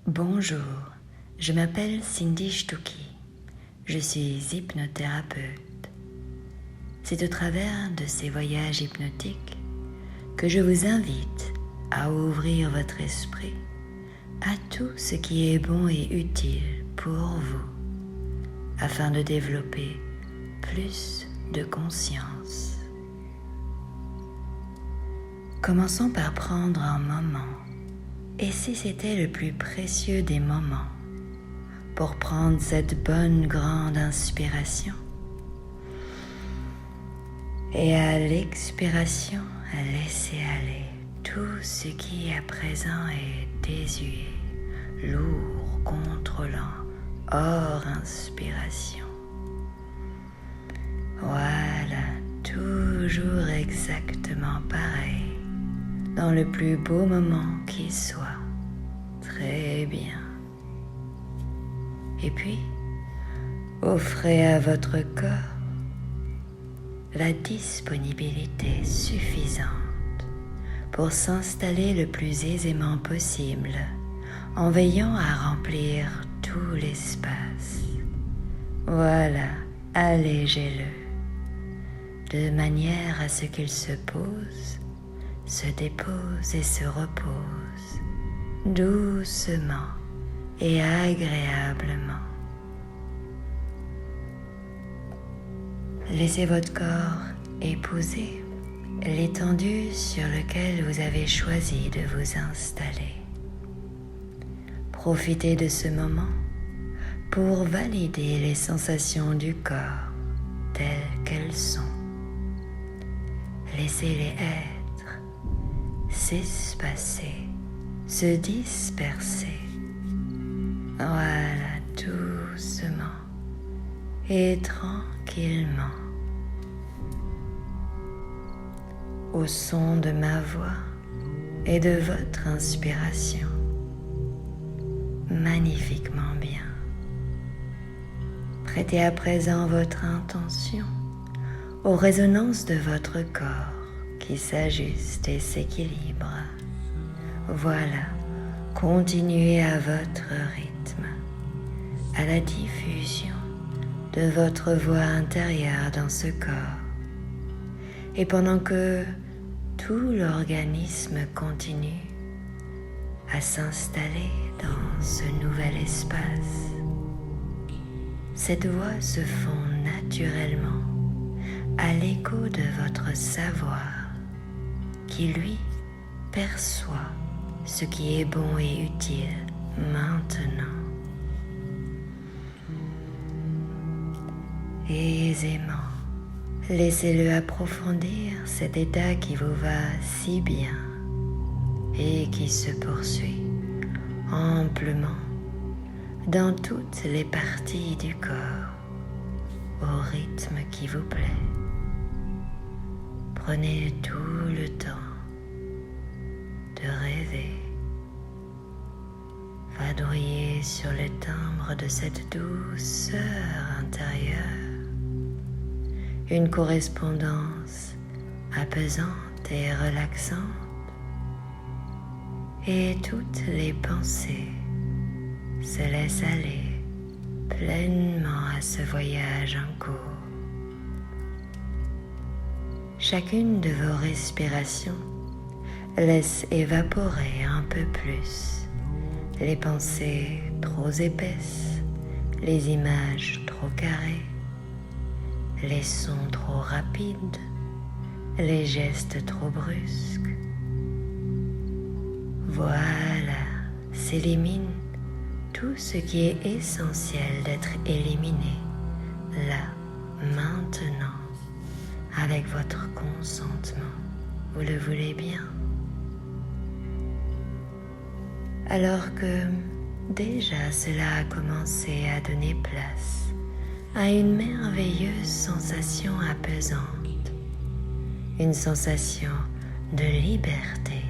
Bonjour, je m'appelle Cindy Stuckey. Je suis hypnothérapeute. C'est au travers de ces voyages hypnotiques que je vous invite à ouvrir votre esprit à tout ce qui est bon et utile pour vous, afin de développer plus de conscience. Commençons par prendre un moment, et si c'était le plus précieux des moments, pour prendre cette bonne grande inspiration, et à l'expiration, laissez aller tout ce qui à présent est désuet, lourd, contrôlant, hors inspiration. Voilà, toujours exactement pareil, dans le plus beau moment qui soit. Très bien. Et puis, offrez à votre corps la disponibilité suffisante pour s'installer le plus aisément possible en veillant à remplir tout l'espace. Voilà, allégez-le de manière à ce qu'il se pose, se dépose et se repose doucement et agréablement. Laissez votre corps épouser l'étendue sur laquelle vous avez choisi de vous installer. Profitez de ce moment pour valider les sensations du corps telles qu'elles sont. Laissez-les être, s'espacer, se disperser. Voilà, doucement et tranquillement. Au son de ma voix et de votre inspiration, magnifiquement bien. Prêtez à présent votre intention aux résonances de votre corps qui s'ajuste et s'équilibre. Voilà, continuez à votre rythme, à la diffusion de votre voix intérieure dans ce corps. Et pendant que tout l'organisme continue à s'installer dans ce nouvel espace, cette voix se fond naturellement à l'écho de votre savoir qui, lui, perçoit ce qui est bon et utile maintenant. Aisément, laissez-le approfondir cet état qui vous va si bien et qui se poursuit amplement dans toutes les parties du corps au rythme qui vous plaît. Prenez tout le temps de rêver, vadrouiller sur le timbre de cette douceur intérieure, une correspondance apaisante et relaxante, et toutes les pensées se laissent aller pleinement à ce voyage en cours. Chacune de vos respirations laisse évaporer un peu plus les pensées trop épaisses, les images trop carrées, les sons trop rapides, les gestes trop brusques. Voilà, s'élimine tout ce qui est essentiel d'être éliminé, là, maintenant, avec votre consentement. Vous le voulez bien? Alors que déjà cela a commencé à donner place à une merveilleuse sensation apaisante, une sensation de liberté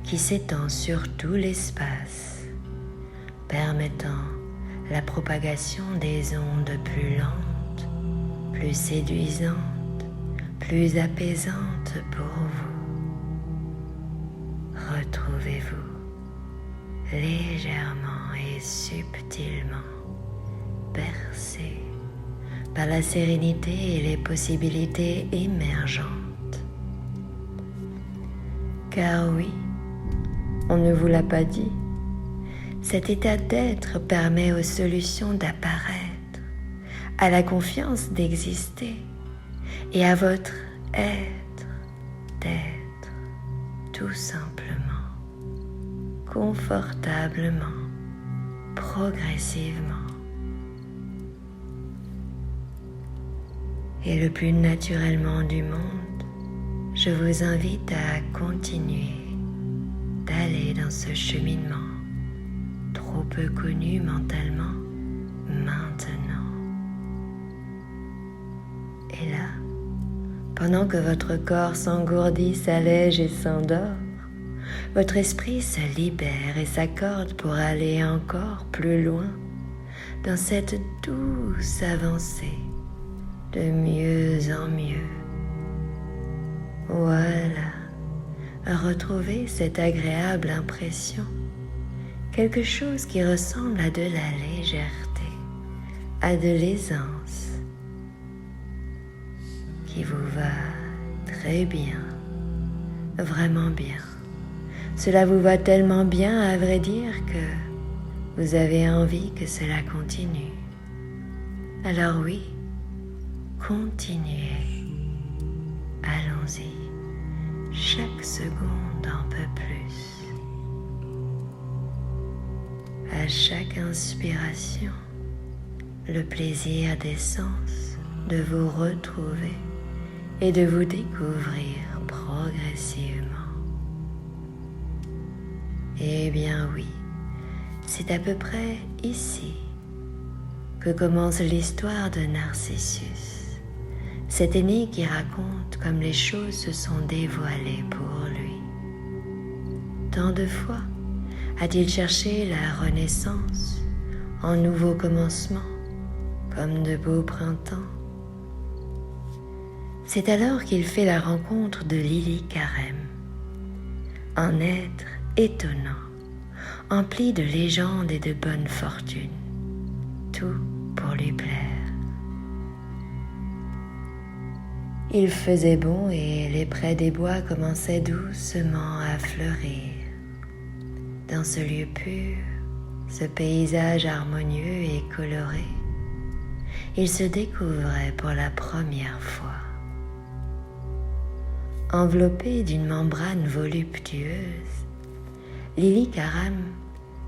qui s'étend sur tout l'espace, permettant la propagation des ondes plus lentes, plus séduisantes, plus apaisantes pour vous. Retrouvez-vous, légèrement et subtilement bercé par la sérénité et les possibilités émergentes. Car oui, on ne vous l'a pas dit, cet état d'être permet aux solutions d'apparaître, à la confiance d'exister et à votre être d'être tout simplement, confortablement, progressivement. Et le plus naturellement du monde, je vous invite à continuer d'aller dans ce cheminement trop peu connu mentalement maintenant. Et là, pendant que votre corps s'engourdit, s'allège et s'endort, votre esprit se libère et s'accorde pour aller encore plus loin dans cette douce avancée de mieux en mieux. Voilà, retrouvez cette agréable impression, quelque chose qui ressemble à de la légèreté, à de l'aisance, qui vous va très bien, vraiment bien. Cela vous va tellement bien, à vrai dire, que vous avez envie que cela continue. Alors oui, continuez, allons-y, chaque seconde un peu plus. À chaque inspiration, le plaisir des sens de vous retrouver et de vous découvrir progressivement. Eh bien oui, c'est à peu près ici que commence l'histoire de Narcissus, cet aîné qui raconte comme les choses se sont dévoilées pour lui. Tant de fois a-t-il cherché la renaissance en nouveau commencement, comme de beaux printemps. C'est alors qu'il fait la rencontre de Lily Carême, un être étonnant, empli de légendes et de bonne fortune, tout pour lui plaire. Il faisait bon et les prés des bois commençaient doucement à fleurir. Dans ce lieu pur, ce paysage harmonieux et coloré, il se découvrait pour la première fois. Enveloppé d'une membrane voluptueuse, Lily Carême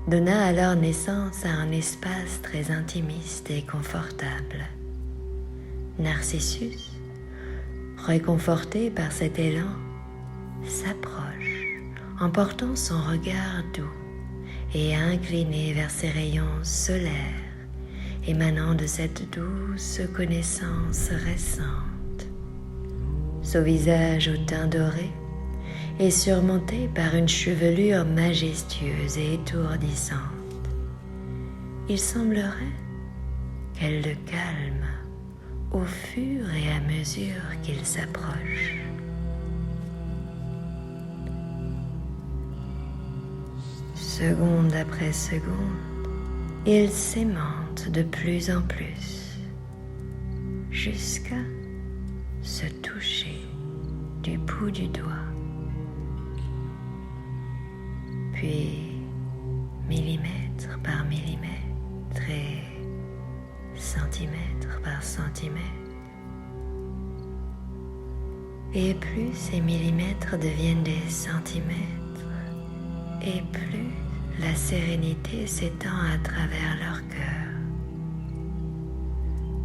donna alors naissance à un espace très intimiste et confortable. Narcissus, réconforté par cet élan, s'approche en portant son regard doux et incliné vers ces rayons solaires émanant de cette douce connaissance récente. Son visage au teint doré est surmonté par une chevelure majestueuse et étourdissante. Il semblerait qu'elle le calme au fur et à mesure qu'il s'approche. Seconde après seconde, il s'aimante de plus en plus, jusqu'à se toucher du bout du doigt. Puis, millimètre par millimètre et centimètre par centimètre. Et plus ces millimètres deviennent des centimètres, et plus la sérénité s'étend à travers leur cœur.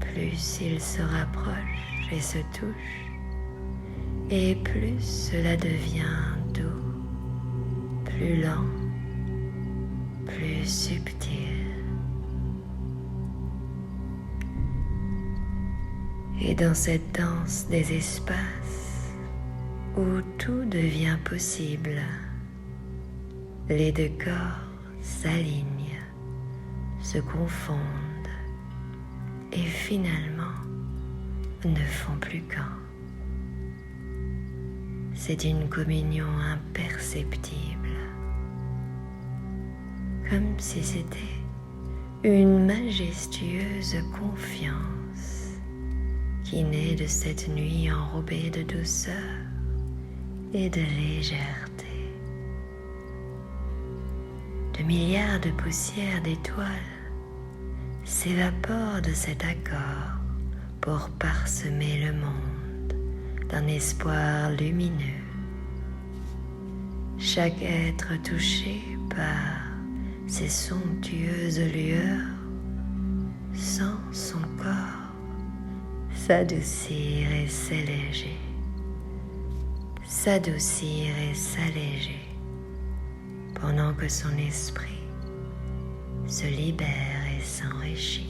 Plus ils se rapprochent et se touchent, et plus cela devient doux, plus lent, plus subtil. Et dans cette danse des espaces où tout devient possible, les deux corps s'alignent, se confondent et finalement ne font plus qu'un. C'est une communion imperceptible. comme si c'était une majestueuse confiance qui naît de cette nuit enrobée de douceur et de légèreté. De milliards de poussières d'étoiles s'évaporent de cet accord pour parsemer le monde d'un espoir lumineux. Chaque être touché par ces somptueuses lueurs sent son corps s'adoucir et s'alléger, s'adoucir et s'alléger, pendant que son esprit se libère et s'enrichit.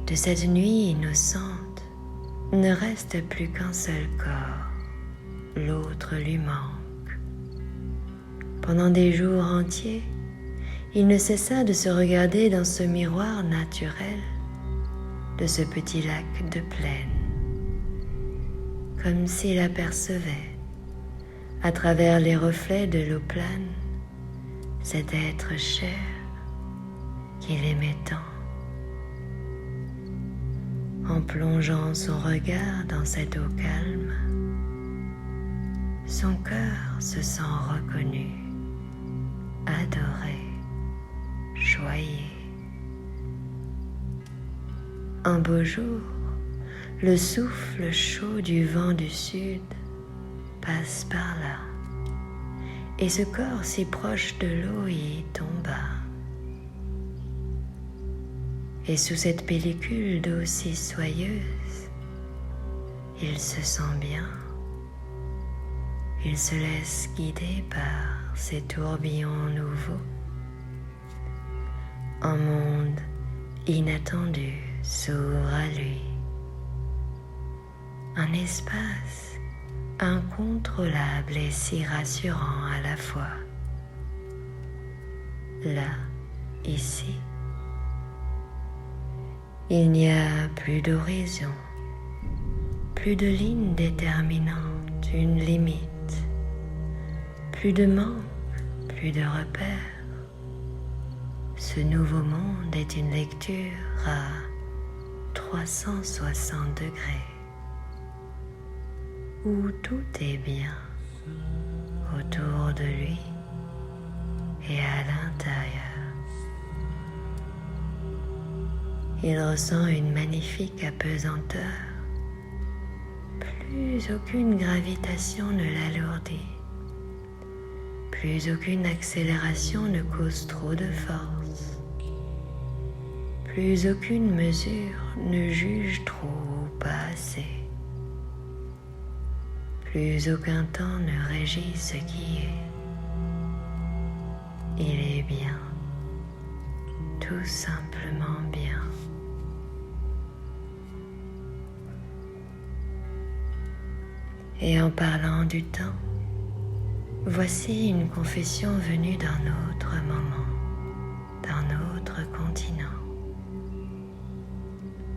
De cette nuit innocente ne reste plus qu'un seul corps, l'autre lui manque. Pendant des jours entiers, il ne cessa de se regarder dans ce miroir naturel de ce petit lac de plaine, comme s'il apercevait, à travers les reflets de l'eau plane, cet être cher qu'il aimait tant. En plongeant son regard dans cette eau calme, son cœur se sent reconnu, adoré, choyé. Un beau jour, le souffle chaud du vent du sud passe par là, et ce corps si proche de l'eau y tomba. Et sous cette pellicule d'eau si soyeuse, il se sent bien. Il se laisse guider par ces tourbillons nouveaux. Un monde inattendu s'ouvre à lui. Un espace incontrôlable et si rassurant à la fois. Là, ici, il n'y a plus d'horizon, plus de ligne déterminante, une limite, plus de manque, plus de repères. Ce nouveau monde est une lecture à 360 degrés, où tout est bien autour de lui et à l'intérieur. Il ressent une magnifique apesanteur. Plus aucune gravitation ne l'alourdit. Plus aucune accélération ne cause trop de force. Plus aucune mesure ne juge trop ou pas assez. Plus aucun temps ne régit ce qui est. Il est bien, tout simplement bien. Et en parlant du temps, voici une confession venue d'un autre moment, d'un autre continent.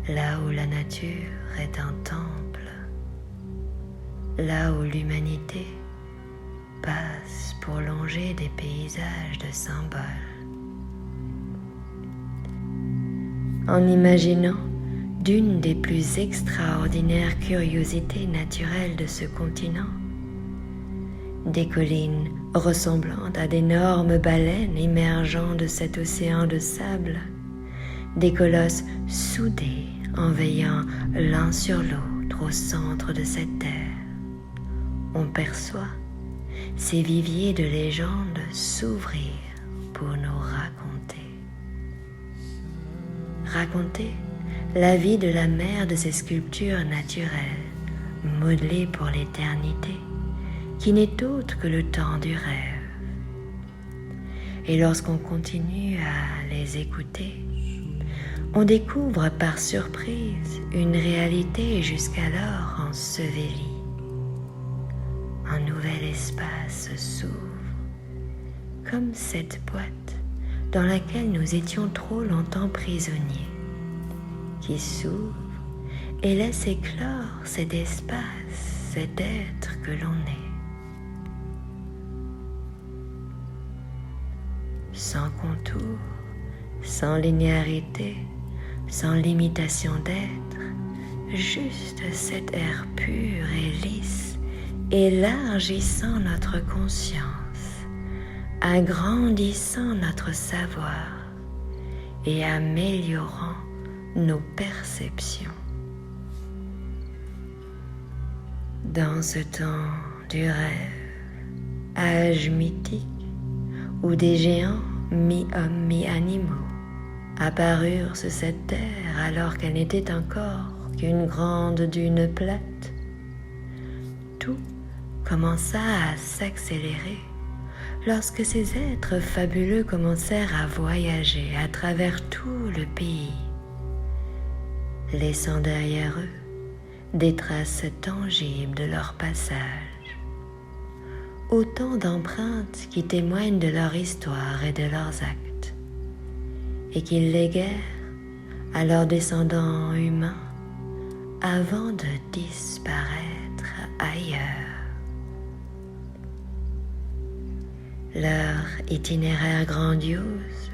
Là où la nature est un temple, là où l'humanité passe pour longer des paysages de symboles. En imaginant d'une des plus extraordinaires curiosités naturelles de ce continent, des collines ressemblant à d'énormes baleines émergeant de cet océan de sable, des colosses soudés en veillant l'un sur l'autre au centre de cette terre. On perçoit ces viviers de légendes s'ouvrir pour nous raconter la vie de la mère de ces sculptures naturelles, modelées pour l'éternité, qui n'est autre que le temps du rêve. Et lorsqu'on continue à les écouter, on découvre par surprise une réalité jusqu'alors ensevelie. Un nouvel espace s'ouvre, comme cette boîte dans laquelle nous étions trop longtemps prisonniers, qui s'ouvre et laisse éclore cet espace, cet être que l'on est. sans contour, sans linéarité, sans limitation d'être, juste cet air pur et lisse, élargissant notre conscience, agrandissant notre savoir et améliorant nos perceptions. Dans ce temps du rêve, âge mythique, où des géants mi-hommes mi-animaux apparurent sur cette terre alors qu'elle n'était encore qu'une grande dune plate, tout commença à s'accélérer lorsque ces êtres fabuleux commencèrent à voyager à travers tout le pays, laissant derrière eux des traces tangibles de leur passage, autant d'empreintes qui témoignent de leur histoire et de leurs actes, et qu'ils léguèrent à leurs descendants humains avant de disparaître ailleurs. Leur itinéraire grandiose,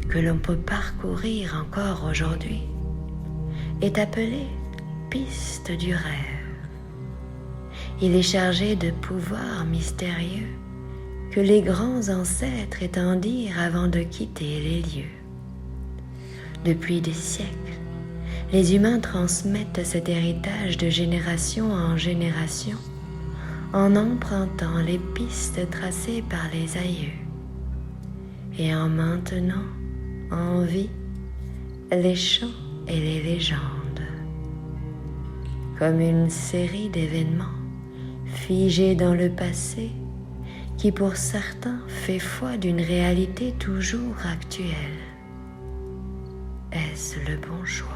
que l'on peut parcourir encore aujourd'hui, est appelé piste du rêve. Il est chargé de pouvoirs mystérieux que les grands ancêtres étendirent avant de quitter les lieux. Depuis des siècles, les humains transmettent cet héritage de génération en génération en empruntant les pistes tracées par les aïeux et en maintenant en vie les chants et les légendes. Comme une série d'événements figés dans le passé qui pour certains fait foi d'une réalité toujours actuelle. Est-ce le bon choix?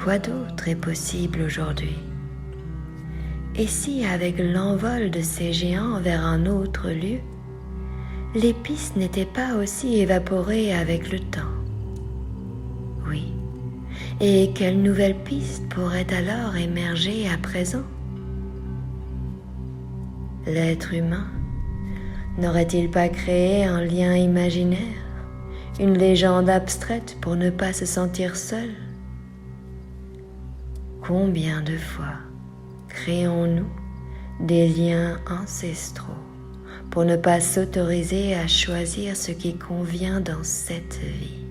Quoi d'autre est possible aujourd'hui? Et si, avec l'envol de ces géants vers un autre lieu, les pistes n'étaient pas aussi évaporées avec le temps? Oui. Et quelle nouvelle piste pourrait alors émerger à présent? L'être humain n'aurait-il pas créé un lien imaginaire, une légende abstraite pour ne pas se sentir seul? Combien de fois créons-nous des liens ancestraux pour ne pas s'autoriser à choisir ce qui convient dans cette vie?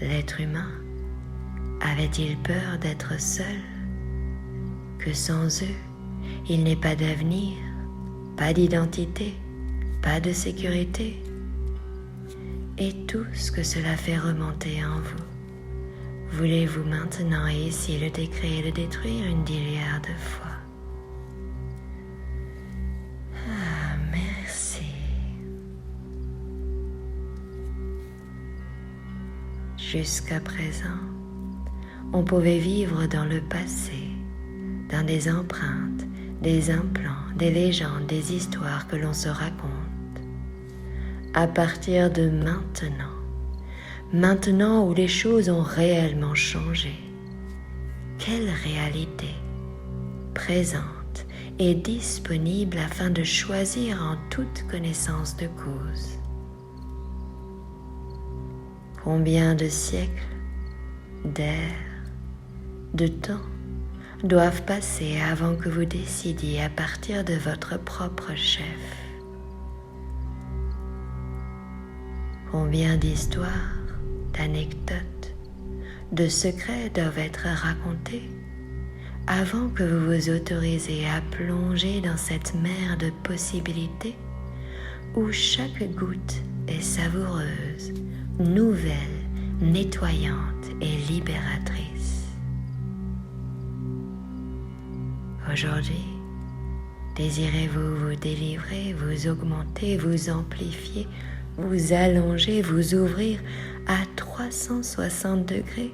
L'être humain avait-il peur d'être seul? Que sans eux, il n'ait pas d'avenir, pas d'identité, pas de sécurité? Et tout ce que cela fait remonter en vous, voulez-vous maintenant et ici le décréer et le détruire une milliard de fois? Ah, merci. Jusqu'à présent, on pouvait vivre dans le passé, dans des empreintes, des implants, des légendes, des histoires que l'on se raconte. À partir de maintenant où les choses ont réellement changé, quelle réalité présente et disponible afin de choisir en toute connaissance de cause? Combien de siècles, d'ères, de temps doivent passer avant que vous décidiez à partir de votre propre chef? Combien d'histoires, d'anecdotes, de secrets doivent être racontés avant que vous vous autorisez à plonger dans cette mer de possibilités où chaque goutte est savoureuse, nouvelle, nettoyante et libératrice? Aujourd'hui, désirez-vous vous délivrer, vous augmenter, vous amplifier, vous allonger, vous ouvrir à 360 degrés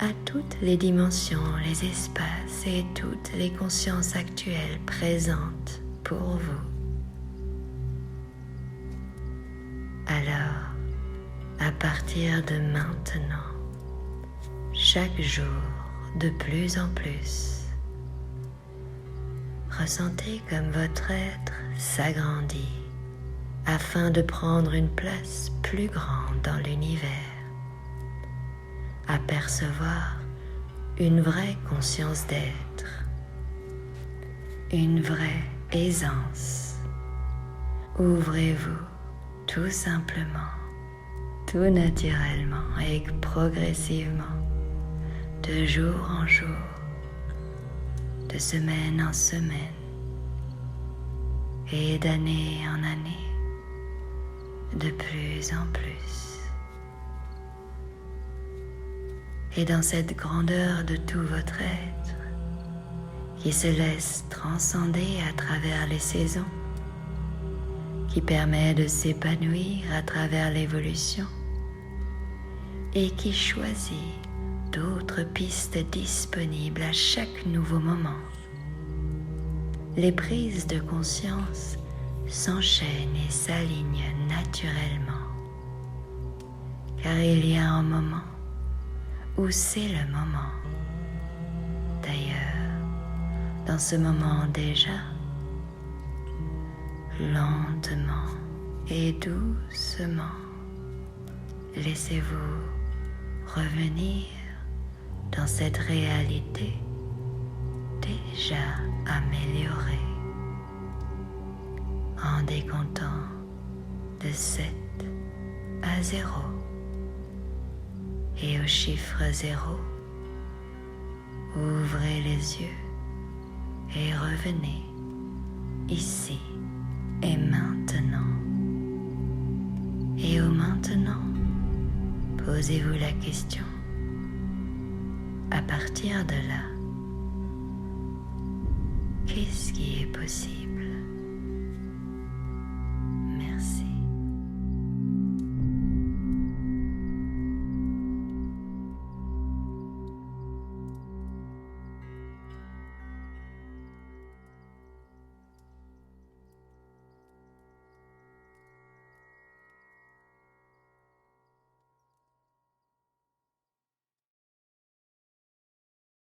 à toutes les dimensions, les espaces et toutes les consciences actuelles présentes pour vous? Alors, à partir de maintenant, chaque jour de plus en plus, Ressentez comme votre être s'agrandit afin de prendre une place plus grande dans l'univers. Apercevoir une vraie conscience d'être, une vraie aisance. Ouvrez-vous tout simplement, tout naturellement et progressivement, de jour en jour, de semaine en semaine et d'année en année, de plus en plus. Et dans cette grandeur de tout votre être, qui se laisse transcender à travers les saisons, qui permet de s'épanouir à travers l'évolution et qui choisit d'autres pistes disponibles à chaque nouveau moment. Les prises de conscience s'enchaînent et s'alignent naturellement, car il y a un moment où c'est le moment. D'ailleurs, dans ce moment déjà, lentement et doucement, laissez-vous revenir dans cette réalité déjà améliorée en décomptant de 7 à 0. Et au chiffre 0, ouvrez les yeux et revenez ici et maintenant. Et au maintenant, posez-vous la question. À partir de là, qu'est-ce qui est possible?